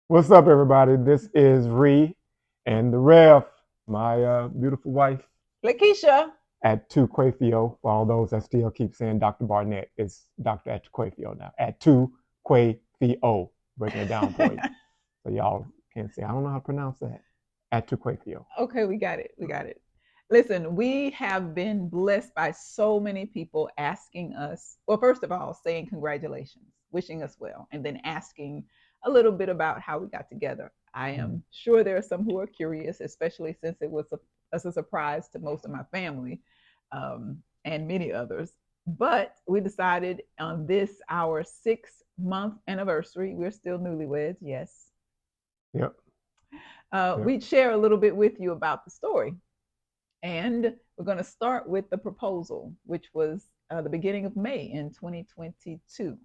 What's up, everybody? This is Ree and the Rev, my beautiful wife Lakeisha. at Tu Quafio. For all those that still keep saying Dr. Barnett, it's Dr. at Quafio now. At Tu Quafio, breaking it down for you. So y'all can't say, I don't know how to pronounce that. At Tu Quafio. Okay, we got it. We got it. Listen, we have been blessed by so many people asking us, well, first of all, saying congratulations, wishing us well, and then asking a little bit about how we got together. I am sure there are some who are curious, especially since it was a surprise to most of my family and many others. But we decided on this, our 6 month anniversary, we're still newlyweds, yes, Yep. Yep. we'd share a little bit with you about the story. And we're going to start with the proposal, which was the beginning of May in 2022.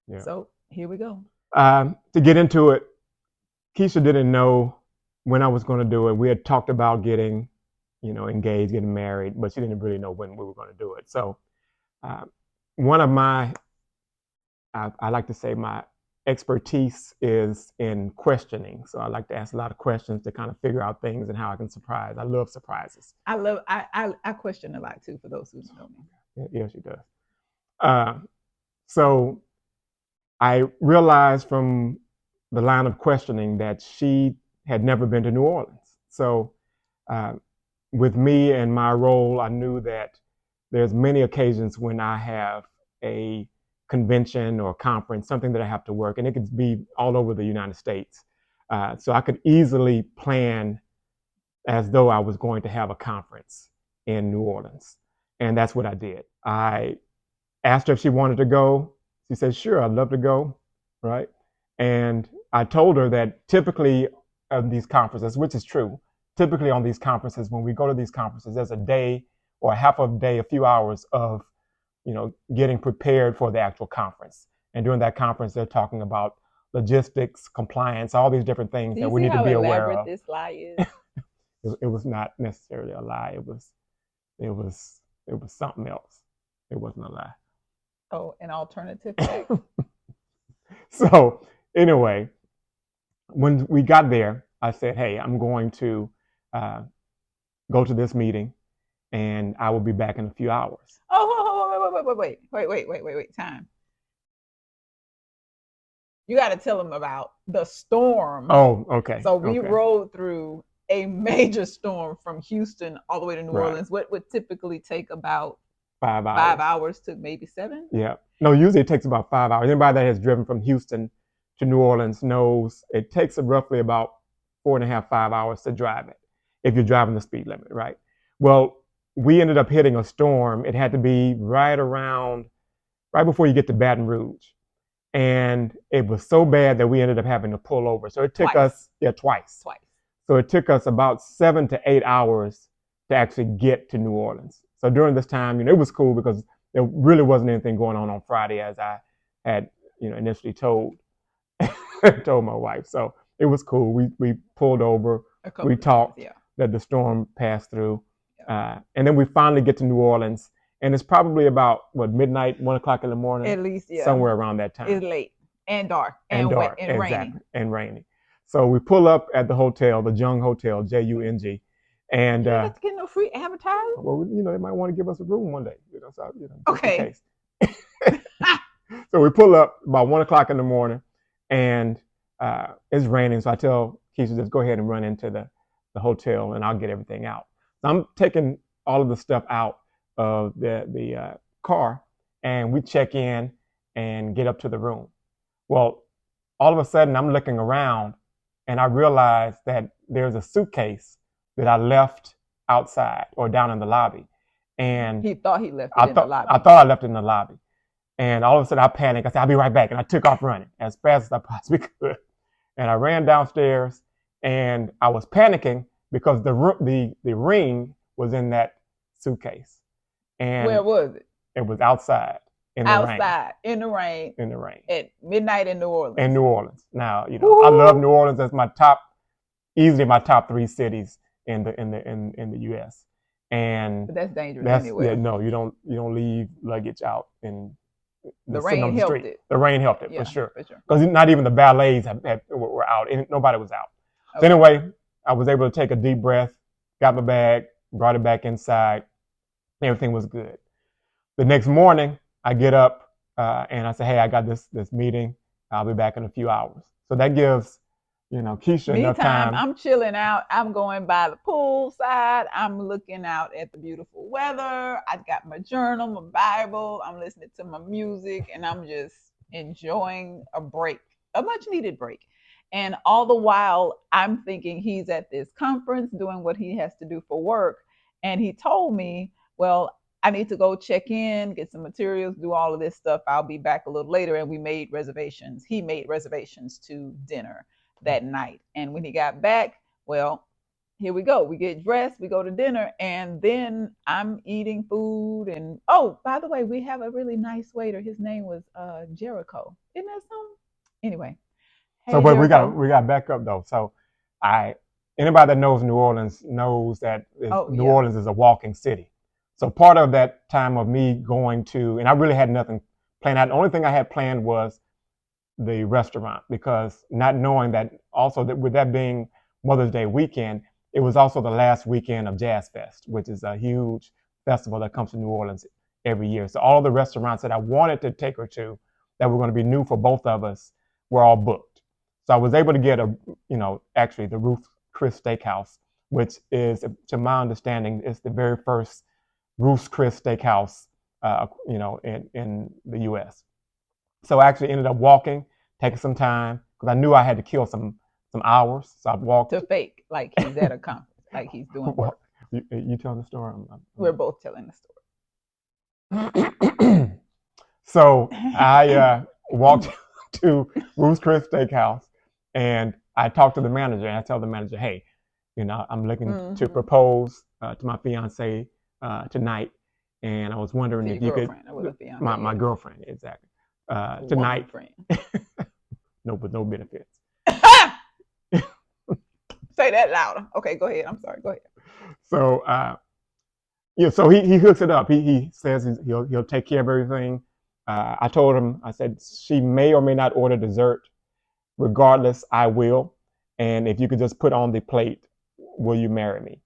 Yep. So here we go. To get into it, Keisha didn't know when I was going to do it. We had talked about getting, engaged, getting married, but she didn't really know when we were going to do it. So uh, one of I like to say my expertise is in questioning. So I like to ask a lot of questions to kind of figure out things and how I can surprise. I love surprises. I question a lot too, for those who know me. Yeah, she does. Uh, so I realized from the line of questioning that she had never been to New Orleans. So uh, with me and my role, I knew that there's many occasions when I have a convention or conference, something that I have to work, and it could be all over the United States. So I could easily plan as though I was going to have a conference in New Orleans. And that's what I did. I asked her if she wanted to go. She said, sure, I'd love to go. Right. And I told her that typically on these conferences, which is true, typically on these conferences, when we go to these conferences, there's a day or a half of a day, a few hours of, getting prepared for the actual conference. And during that conference, they're talking about logistics, compliance, all these different things Do that you we see need to how be aware elaborate of. this lie is? It was not necessarily a lie. It was, it was something else. It wasn't a lie. Oh, an alternative fact. So anyway, when we got there, I said, "Hey, I'm going to uh, go to this meeting, and I will be back in a few hours." Wait. Time. You got to tell them about the storm. Oh, okay, So we okay, rode through a major storm from Houston all the way to New right. Orleans. What would typically take about Five 5 hours. hours to maybe 7? Yeah. No, usually it takes about 5 hours. Anybody that has driven from Houston to New Orleans knows it takes roughly about 4.5, 5 hours to drive it if you're driving the speed limit, right? Well, we ended up hitting a storm. It had to be right before you get to Baton Rouge. And it was so bad that we ended up having to pull over. So it took Twice. us, yeah, twice. Twice. So it took us about 7 to 8 hours to actually get to New Orleans. So during this time, it was cool because there really wasn't anything going on Friday as I had, initially told my wife. So it was cool. We pulled over, A we couple of times, talked, yeah. that the storm passed through, Yeah. and then we finally get to New Orleans, and it's probably about what, midnight, 1 o'clock in the morning, At least, yeah. somewhere around that time, It's late and dark and and wet dark, and rainy. exactly, and rainy. So we pull up at the hotel, the Jung Hotel, Jung, and You ain't got to get no free advertising. well, they might want to give us a room one day, so just in Okay. case. So we pull up about 1 o'clock in the morning, and it's raining. So I tell Keisha, just go ahead and run into the hotel, and I'll get everything out. So I'm taking all of the stuff out of the car, and we check in and get up to the room. Well, all of a sudden, I'm looking around, and I realize that there's a suitcase that I left outside or down in the lobby, and He thought he left it in the I lobby. thought I left it in the lobby. And all of a sudden I panicked. I said, I'll be right back. And I took off running as fast as I possibly could. And I ran downstairs, and I was panicking because the ring was in that suitcase. Where And was it? it was outside in the rain. Outside in the rain In the rain. at midnight in New In Orleans. New Orleans. Now, I love New Orleans. That's easily my top three cities in the US. And But that's dangerous that's, yeah, anywhere. no, you don't leave luggage out in The sitting on rain the helped street. it. The rain helped it Yeah, for sure. for sure. Because not even the ballets were out. And nobody was out. So Okay. anyway, I was able to take a deep breath, got my bag, brought it back inside. Everything was good. The next morning, I get up and I say, hey, I got this meeting. I'll be back in a few hours. So that gives, Keisha Me enough time, time. I'm chilling out. I'm going by the pool side. I'm looking out at the beautiful weather. I've got my journal, my Bible. I'm listening to my music, and I'm just enjoying a break, a much needed break. And all the while, I'm thinking he's at this conference doing what he has to do for work. And he told me, well, I need to go check in, get some materials, do all of this stuff. I'll be back a little later. And we made reservations. He made reservations to dinner that night. And when he got back, well, here we go. We get dressed, we go to dinner, and then I'm eating food. And oh, by the way, we have a really nice waiter. His name was Jericho. Isn't that something? Anyway, So, hey but we got Jericho. we got back up though. So, I anybody that knows New Orleans knows that Oh New yeah, Orleans is a walking city. So part of that time of me going to, and I really had nothing planned out. The only thing I had planned was the restaurant because not knowing that also that with that being Mother's Day weekend, it was also the last weekend of Jazz Fest, which is a huge festival that comes to New Orleans every year. So all the restaurants that I wanted to take her to that were going to be new for both of us were all booked. So I was able to get actually the Ruth Chris Steakhouse, which is, to my understanding, is the very first Ruth's Chris Steakhouse, in the U.S. So I actually ended up walking, taking some time because I knew I had to kill some hours. So I walked. to fake like he's at a conference, like he's doing work. You telling the story? We're both telling the So I story. walked to Ruth's Chris Steakhouse, and I talked to the manager, and I tell the manager, "Hey, I'm looking to Mm-hmm. propose to my fiance tonight, and I was wondering To if your you could, girlfriend, I was a fiance. my Yeah. girlfriend, exactly, Woman tonight, friend. no benefits." Say that louder. Okay, go ahead. I'm sorry. Go ahead. So so he hooks it up. He says he'll take care of everything. I told him, I said she may or may not order dessert. Regardless, I will. And if you could just put on the plate, will you marry me?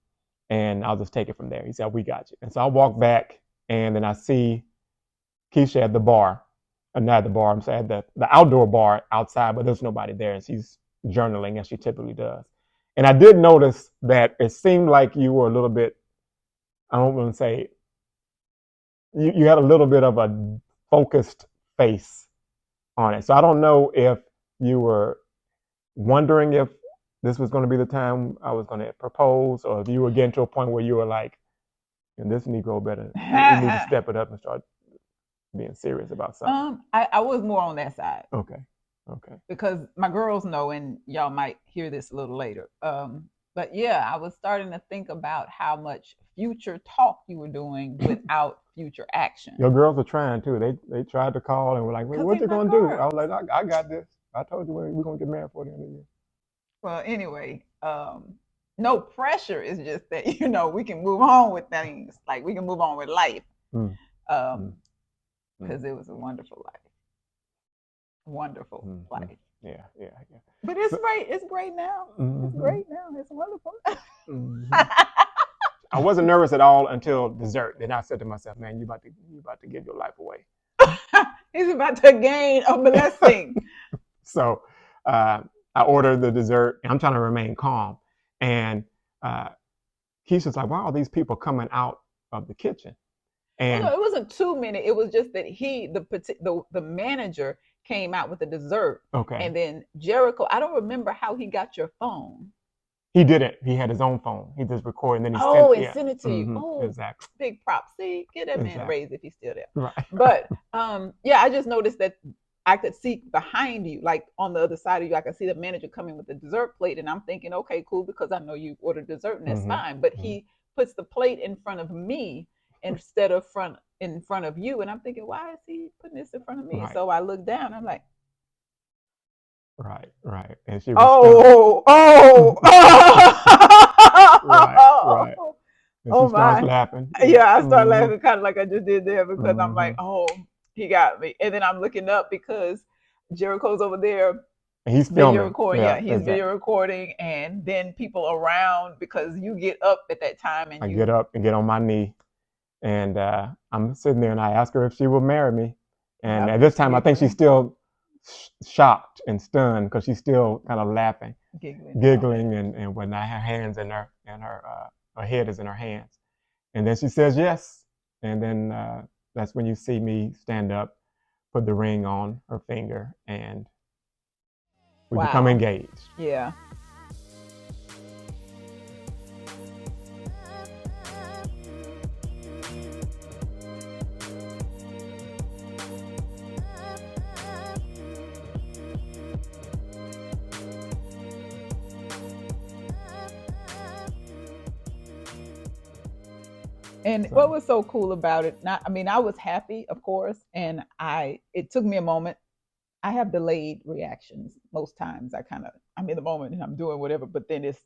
And I'll just take it from there. He said, we got you. And so I walk back, and then I see Keisha at the bar. Not at the bar, I'm sorry, at the outdoor bar outside, but there's nobody there. And she's journaling as she typically does. And I did notice that it seemed like you were a little bit, I don't want to say, you had a little bit of a focused face on it. So I don't know if you were wondering if this was going to be the time I was going to propose, or if you were getting to a point where you were like, this Negro better, you need to step it up and start being serious about something. I was more on that side. Okay. Because my girls know, and y'all might hear this a little later. But yeah, I was starting to think about how much future talk you were doing without future action. Your girls are trying too. They tried to call and were like, what you gonna do? I was like, I got this. I told you we're gonna get married for the end of the year. Well, anyway, no pressure. It's just that we can move on with things. Like we can move on with life. Because it was a wonderful life. Wonderful life. Yeah. But it's great. It's great now. It's great now. It's wonderful. I wasn't nervous at all until dessert. Then I said to myself, "Man, you about to give your life away." He's about to gain a blessing. So I ordered the dessert, and I'm trying to remain calm. And Keisha's like, "Why are these people coming out of the kitchen?" And it wasn't too many. It was just that the manager came out with the dessert. Okay. And then Jericho, I don't remember how he got your phone. He didn't. He had his own phone. He just recorded, and then he sent it to you. Mm-hmm. Oh, exactly. Big props. See, get that man a raise if he's still there. Right. But I just noticed that I could see behind you, like on the other side of you, I could see the manager coming with the dessert plate, and I'm thinking, okay, cool, because I know you ordered dessert, and that's fine. But he puts the plate in front of me instead of in front of you, and I'm thinking, why is he putting this in front of me? Right. So I look down, I'm like, right. And she was right. And she starts laughing. Yeah, I start laughing kind of like I just did there because I'm like, He got me. And then I'm looking up because Jericho's over there And he's video filming. recording. Yeah, Yeah, he's exactly. video recording, and then people around because you get up at that time and I you get up and get on my knee, and I'm sitting there, and I ask her if she will marry me. And at this time, I think she's still shocked and stunned because she's still kind of laughing, giggling, and whatnot. Her hands in her head is in her hands, and then she says yes, and then that's when you see me stand up, put the ring on her finger, and we become engaged. Yeah. And what was so cool about it, I mean, I was happy, of course, and it took me a moment. I have delayed reactions most times. I'm in the moment and I'm doing whatever, but then it's,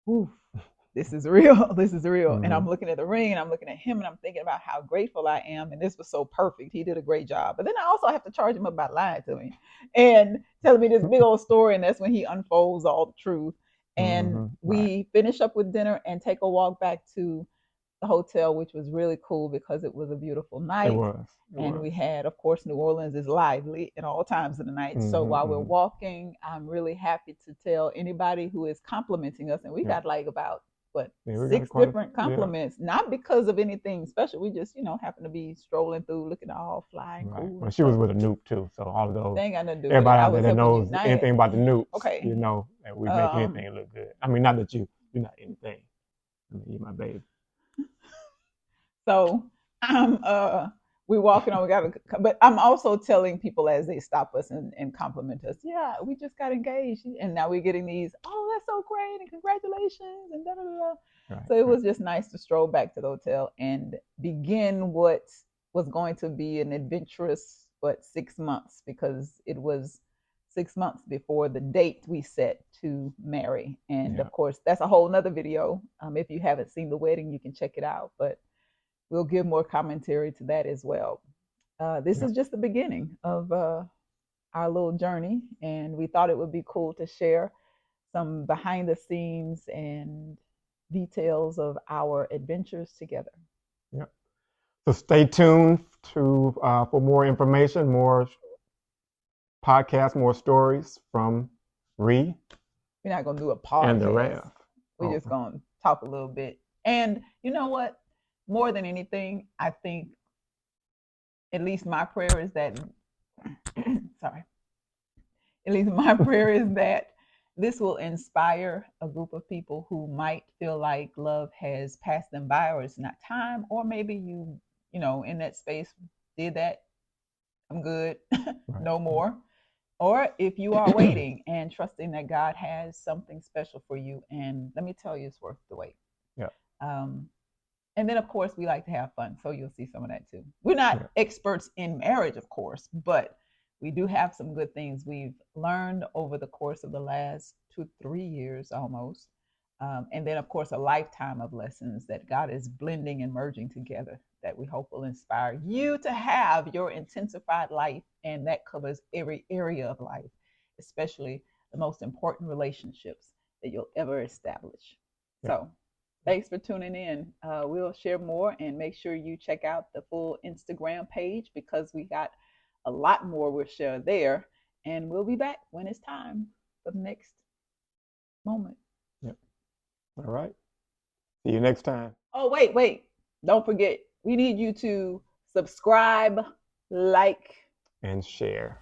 oof, this is real. This is real. Mm-hmm. And I'm looking at the ring and I'm looking at him and I'm thinking about how grateful I am. And this was so perfect. He did a great job. But then I also have to charge him about lying to me and telling me this big old story. And that's when he unfolds all the truth. And we finish up with dinner and take a walk back to the hotel, which was really cool because it was a beautiful night. And we had, of course, New Orleans is lively at all times of the night. So while we're walking, I'm really happy to tell anybody who is complimenting us, and we got like about 6 different compliments, not because of anything special. We just, happen to be strolling through, looking at all flying cool. Well, she was with a Nuke too, so all of those. They ain't got nothing to do everybody with it. out there that knows anything about the Nukes, okay, that we make anything look good. I mean, not that you're not anything. I mean, you're my baby. So we walking on, but I'm also telling people as they stop us and compliment us, yeah, we just got engaged, and now we're getting these, oh, that's so great, and congratulations, and da da da. So it was just nice to stroll back to the hotel and begin what was going to be an adventurous 6 months, because it was 6 months before the date we set to marry. And of course, that's a whole nother video. If you haven't seen the wedding, you can check it out, but we'll give more commentary to that as well. This is just the beginning of our little journey, and we thought it would be cool to share some behind the scenes and details of our adventures together. Yep. So stay tuned for more information, more podcasts, more stories from Ree. We're not gonna do a podcast. And the Rev. We're just gonna talk a little bit. And you know what? More than anything, I think, at least my prayer is that, sorry, at least my prayer is that this will inspire a group of people who might feel like love has passed them by, or it's not time, or maybe you in that space did that. I'm good, no more. Or if you are waiting and trusting that God has something special for you, and let me tell you, it's worth the wait. Yeah. And then, of course, we like to have fun, so you'll see some of that too. We're not experts in marriage, of course, but we do have some good things we've learned over the course of the last 2-3 years almost. And then, of course, a lifetime of lessons that God is blending and merging together that we hope will inspire you to have your intensified life. And that covers every area of life, especially the most important relationships that you'll ever establish. So thanks for tuning in. We'll share more, and make sure you check out the full Instagram page, because we got a lot more we'll share there. And we'll be back when it's time for the next moment. Yep. All right. See you next time. Oh, wait. Don't forget, we need you to subscribe, like, and share.